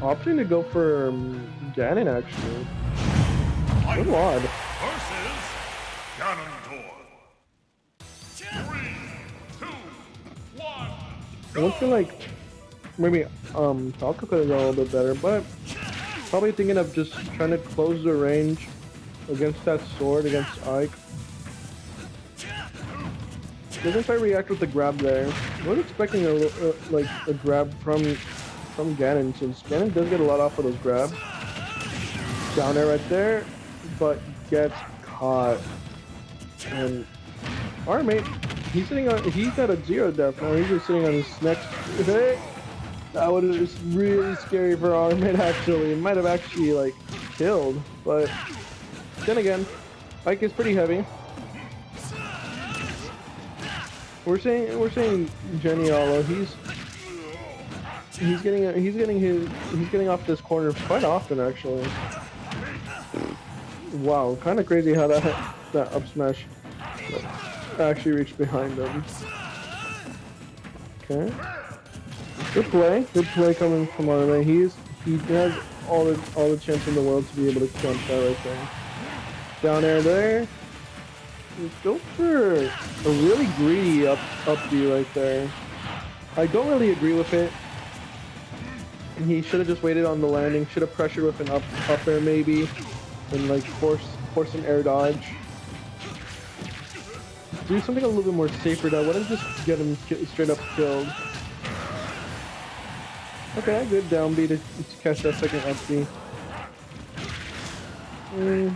opting to go for Ganon actually. Good lord. Versus Ganondorf. 3, 2, 1. I would feel like maybe Falco could have gone a little bit better, but probably thinking of just trying to close the range against that sword against Ike. Doesn't quite react with the grab there. I was expecting like a grab from Ganon, since Ganon does get a lot off of those grabs. Down there right there, but gets caught. And RM8, he's at a 0 death now. He's just sitting on his next hit. That would have just really scary for RM8 actually. It might have actually like killed, but then again, Ike is pretty heavy. We're saying Genialo. He's getting off this corner quite often actually. Wow, kind of crazy how that up smash actually reached behind him. Okay, good play coming from RM8. He has all the chance in the world to be able to jump that right there. Down air there. Go for a really greedy up B right there. I don't really agree with it. He should have just waited on the landing. Should have pressured with an up air maybe, and like force an air dodge. Do something a little bit more safer. That wouldn't just get him straight up killed. Okay, good down B to catch that second up B. I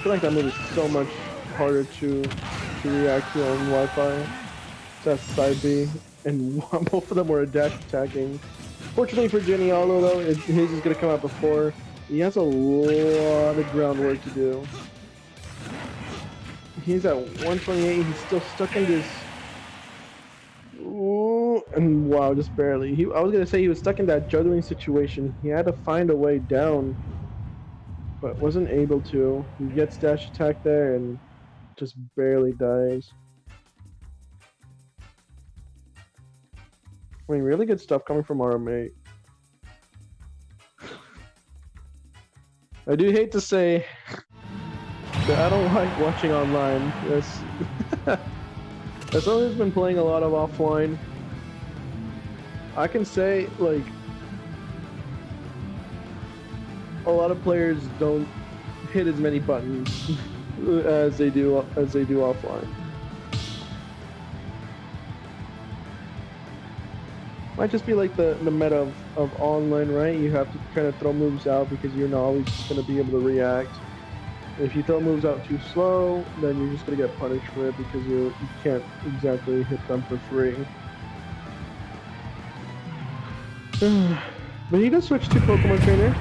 feel like that move is so much harder to react to on Wi-Fi. That's side B, and both of them were dash attacking. Fortunately for Genialo though, his is gonna come out before. He has a lot of groundwork to do. He's at 128. He's still stuck in this. Ooh, and wow, just barely. I was gonna say he was stuck in that juggling situation. He had to find a way down, but wasn't able to. He gets dash attack there and just barely dies. I mean, really good stuff coming from RM8. I do hate to say that I don't like watching online. As someone who's been playing a lot of offline, I can say like a lot of players don't hit as many buttons as they do offline. Might just be like the meta of online, right? You have to kind of throw moves out because you're not always going to be able to react. If you throw moves out too slow, then you're just going to get punished for it because you can't exactly hit them for free. But he does switch to Pokemon Trainer.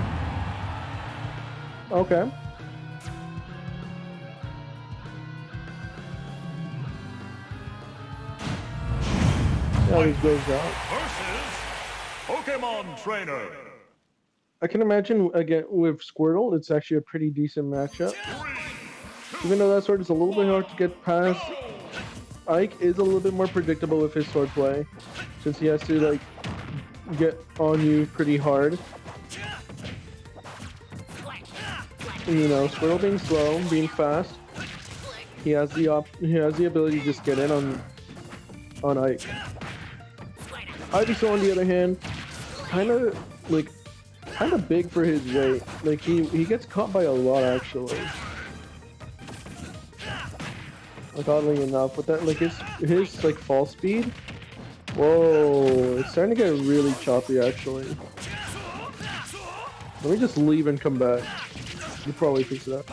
Okay. Now he goes out. Versus Pokemon Trainer. I can imagine again with Squirtle, it's actually a pretty decent matchup. Even though that sword is a little bit hard to get past, Ike is a little bit more predictable with his sword play, since he has to like get on you pretty hard. And, you know, Squirtle being slow, being fast, he has the ability to just get in on Ike. Ivysaur on the other hand, kind of big for his weight. Like he gets caught by a lot actually. Like oddly enough, with that like his like fall speed. Whoa, it's starting to get really choppy actually. Let me just leave and come back. You probably fix it up.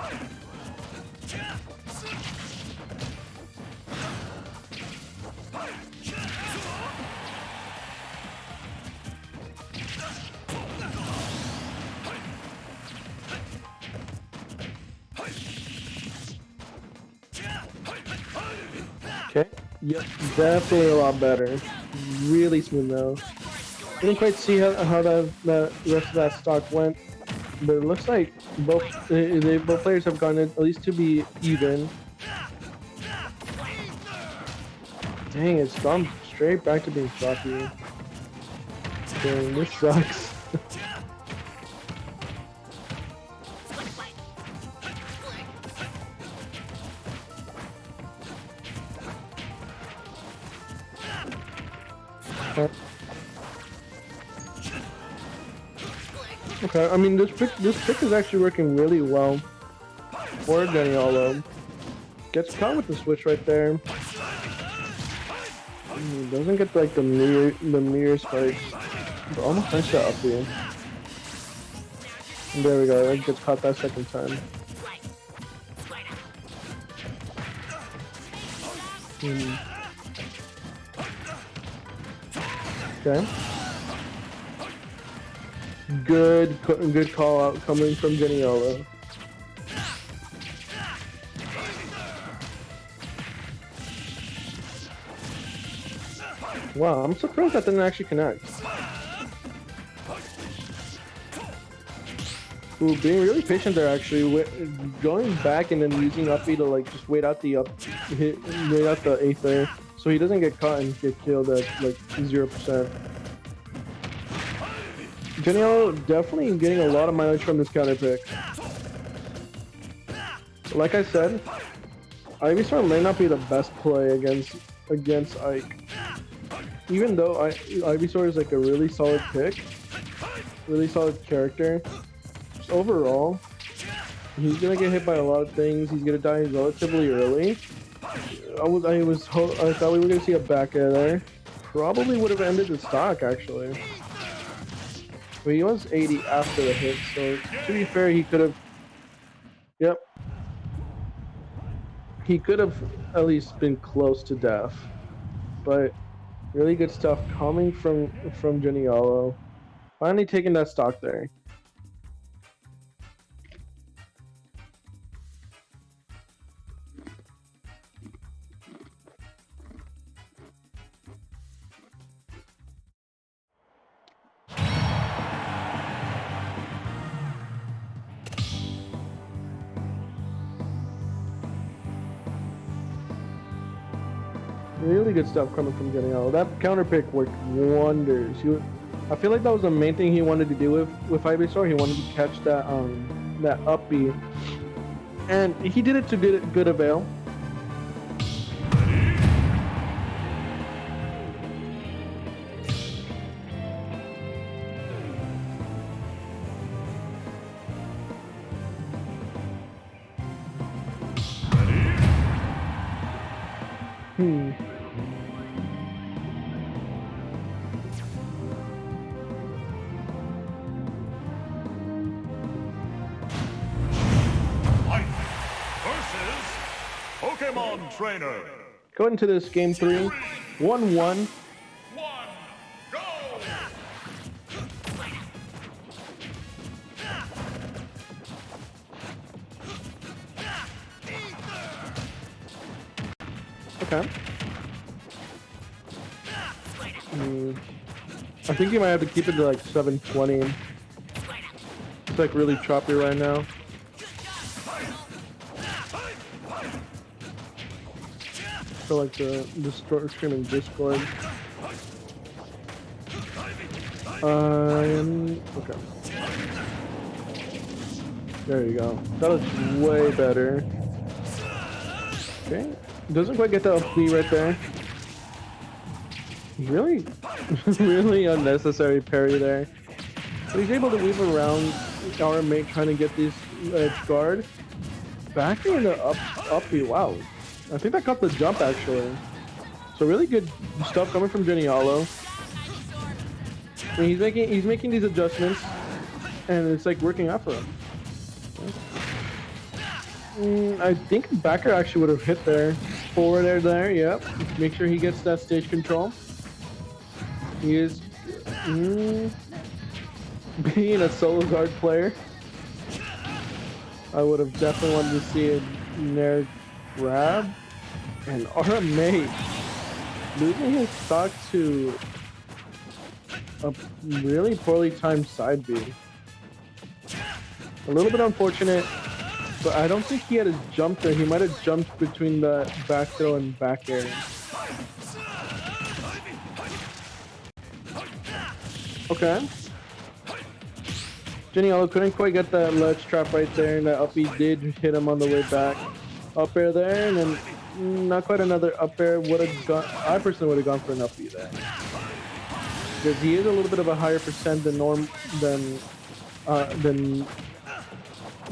Okay. Yep, definitely a lot better. Really smooth now. Didn't quite see how the rest of that stock went, but it looks like both players have gone at least to be even. Dang, it's gone straight back to being choppy. Dang, this sucks. Okay, I mean this pick is actually working really well for Genialo. Gets caught with the switch right there. Doesn't get like the mirror spikes. But almost nice shot up here. And there we go. It gets caught that second time. Okay. Good call out coming from Genialo. Wow, I'm surprised that didn't actually connect. Ooh, being really patient there actually, going back and then using up B to like just wait out the wait out the 8 there, so he doesn't get caught and get killed at like 0%. Genialo definitely getting a lot of mileage from this counter pick. Like I said, Ivysaur may not be the best play against Ike. Even though Ivysaur is like a really solid pick, really solid character, just overall, he's gonna get hit by a lot of things. He's gonna die relatively early. I thought we were gonna see a back air there. Probably would have ended the stock actually. But he was 80 after the hit, so to be fair, he could have. Yep. He could have at least been close to death, but. Really good stuff coming from Genialo. Finally taking that stock there. Really good stuff coming from Genialo. That counter pick worked wonders. I feel like that was the main thing he wanted to do with Ivysaur. He wanted to catch that that up B, and he did it to good avail. Pokemon Trainer. Going into this game 3, 1-1. Go! Okay. I think you might have to keep it to like 720. It's like really choppy right now. I feel like the stream in Discord. Okay. There you go. That looks way better. Okay. Doesn't quite get the up B right there. Really, really unnecessary parry there. But he's able to weave around RM8 trying to get this edge guard. Back into up B. Wow. I think that got the jump actually. So really good stuff coming from Genialo. I mean, he's making these adjustments, and it's like working out for him. I think backer actually would have hit there. Forward air there, yep. Make sure he gets that stage control. He is being a solo guard player. I would have definitely wanted to see a Nair grab. And RM8 losing his stock to a really poorly timed side B. A little bit unfortunate, but I don't think he had his jump there. He might have jumped between the back throw and back air. Okay. Genialo couldn't quite get that ledge trap right there, and that up B did hit him on the way back. Up air there, and then not quite another up air. Would have gone. I personally would have gone for an up B there, because he is a little bit of a higher percent than than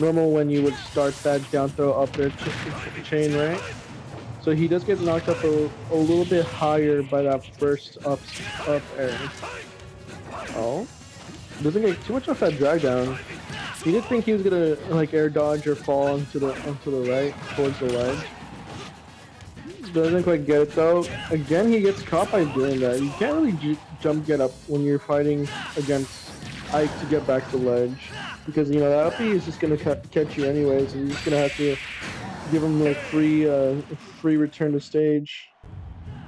normal when you would start that down throw up air chain, right? So he does get knocked up a little bit higher by that first up air. Oh, doesn't get too much off that drag down. He did think he was gonna like air dodge or fall onto the right towards the ledge. Doesn't quite get it though. Again, he gets caught by doing that. You can't really jump get up when you're fighting against Ike to get back to ledge, because you know that up is just gonna catch you anyways, and you're just gonna have to give him like free return to stage.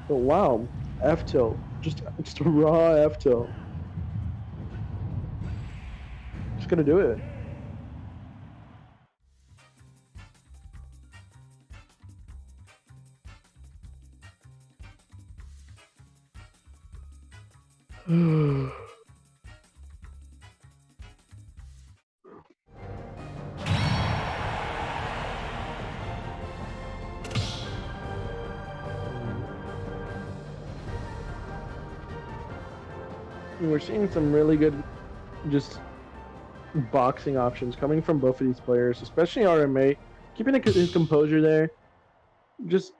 But wow, F tilt, just a raw F tilt. Just gonna do it. We're seeing some really good just boxing options coming from both of these players, especially RM8. Keeping his composure there, just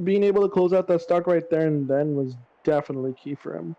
being able to close out that stock right there and then was definitely key for him.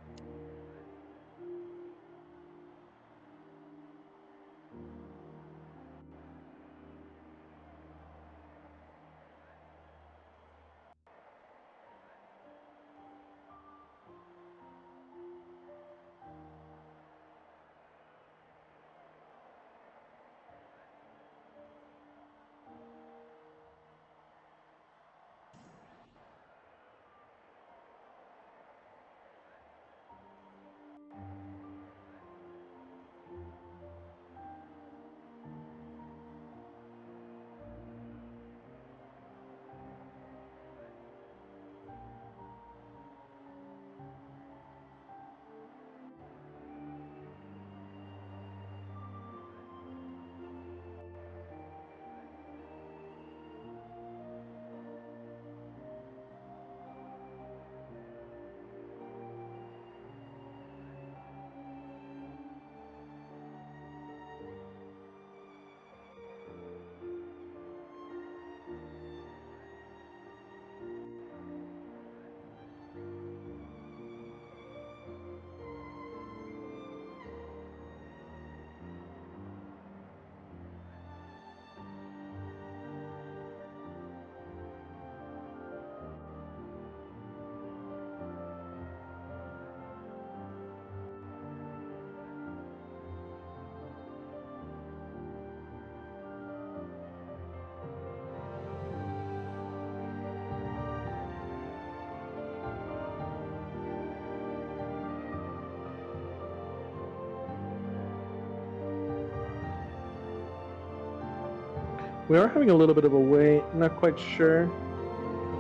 We are having a little bit of a wait. Not quite sure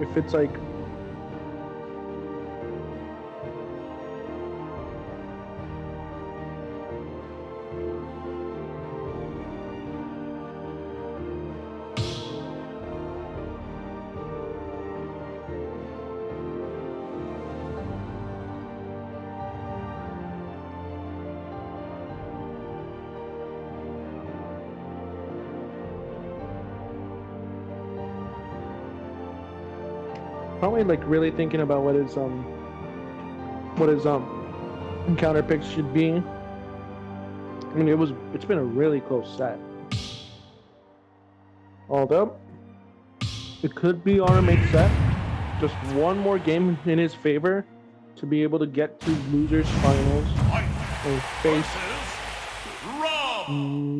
if it's like probably like really thinking about what his counter picks should be. I mean, it's been a really close set. Although it could be RM8 set. Just one more game in his favor to be able to get to losers finals and face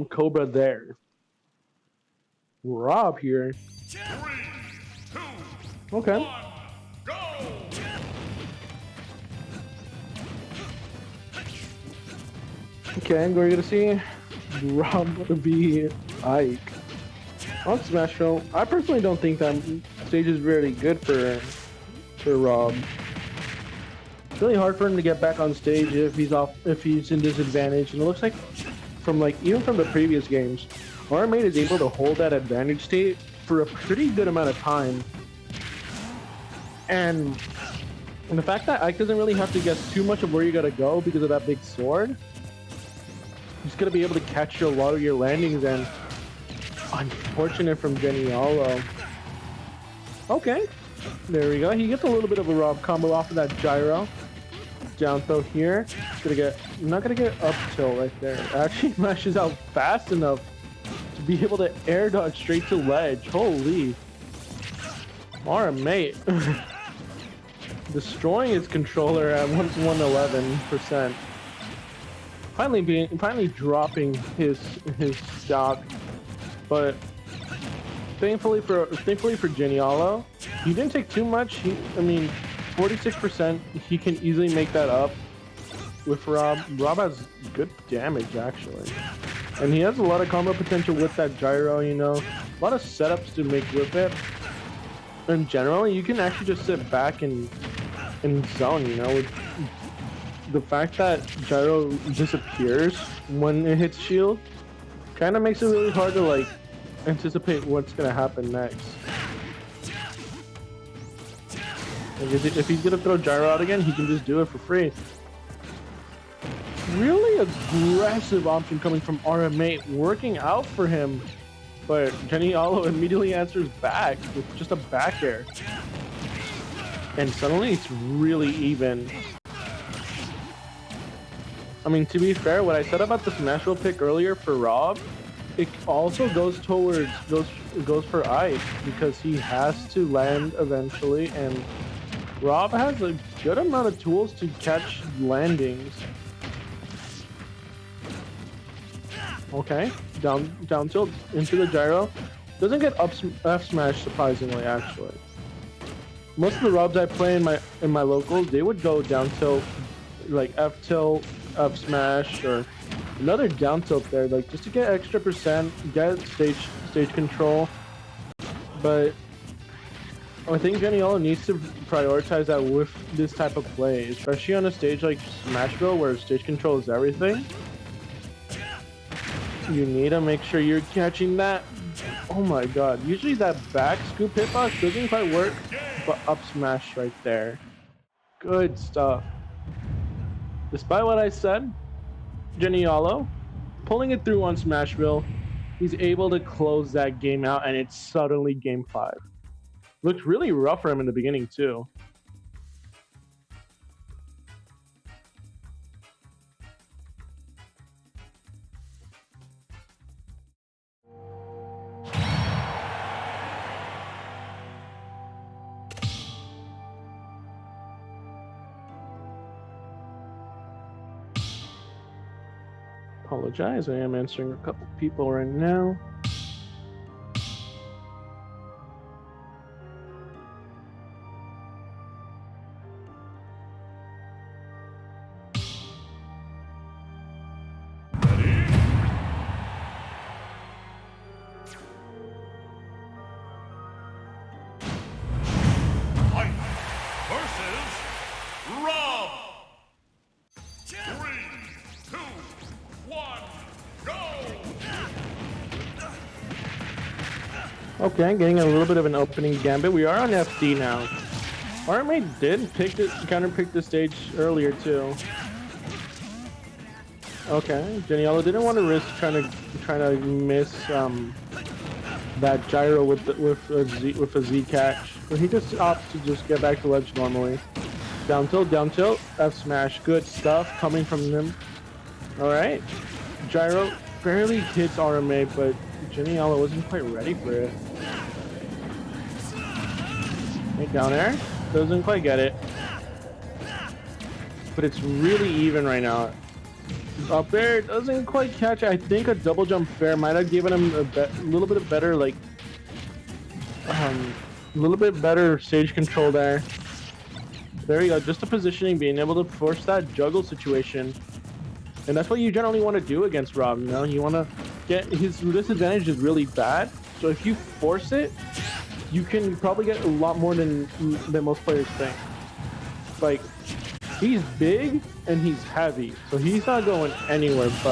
Cobra there. Rob here. 3, 2, Okay. 1, go! Okay, we're gonna see Rob v Ike on Smash Show. I personally don't think that stage is really good for Rob. It's really hard for him to get back on stage if he's in disadvantage. And it looks like from even from the previous games, RM8 is able to hold that advantage state for a pretty good amount of time. And the fact that Ike doesn't really have to guess too much of where you gotta go because of that big sword, he's gonna be able to catch a lot of your landings. And unfortunate from Genialo. Okay, there we go. He gets a little bit of a Rob combo off of that gyro. Down throw here. Not gonna get up tilt right there. Actually mashes out fast enough to be able to air dodge straight to ledge. Holy. RM8. Destroying his controller at 111%. Finally dropping his stock. But thankfully for Genialo, he didn't take too much. 46%, he can easily make that up with Rob. Rob has good damage, actually. And he has a lot of combo potential with that gyro, a lot of setups to make with it. And generally, you can actually just sit back and zone, with the fact that gyro disappears when it hits shield, kind of makes it really hard to, anticipate what's going to happen next. If he's gonna throw gyro out again, he can just do it for free. Really aggressive option coming from RM8, working out for him. But Genialo immediately answers back with just a back air. And suddenly it's really even. To be fair, what I said about the Smash Roll pick earlier for Rob, it also goes for Ike, because he has to land eventually, and Rob has a good amount of tools to catch landings. Okay, down tilt into the gyro. Doesn't get F smash, surprisingly, actually. Most of the Robs I play in my locals, they would go down tilt, like F tilt, F smash, or another down tilt there, just to get extra percent, get stage control. But I think Genialo needs to prioritize that with this type of play, especially on a stage like Smashville where stage control is everything. You need to make sure you're catching that. Oh my god, usually that back scoop hitbox doesn't quite work, but up smash right there. Good stuff. Despite what I said, Genialo pulling it through on Smashville, he's able to close that game out, and it's suddenly game 5. Looked really rough for him in the beginning, too. Apologize, I am answering a couple people right now. Okay, getting a little bit of an opening gambit. We are on FD now. RM8 did counter-pick the stage earlier too. Okay, Genialo didn't want to risk trying to miss that gyro with a Z catch, but he just opts to just get back to ledge normally. Down tilt, F smash, good stuff coming from them. All right, gyro barely hits RM8, but Genialo wasn't quite ready for it. Hey, down air, doesn't quite get it, but it's really even right now. Up air doesn't quite catch it. I think a double jump fair might have given him a little bit of better, stage control there. There you go, just the positioning, being able to force that juggle situation. And that's what you generally want to do against Rob, You want to get his disadvantage is really bad. So if you force it, you can probably get a lot more than most players think. He's big and he's heavy, so he's not going anywhere but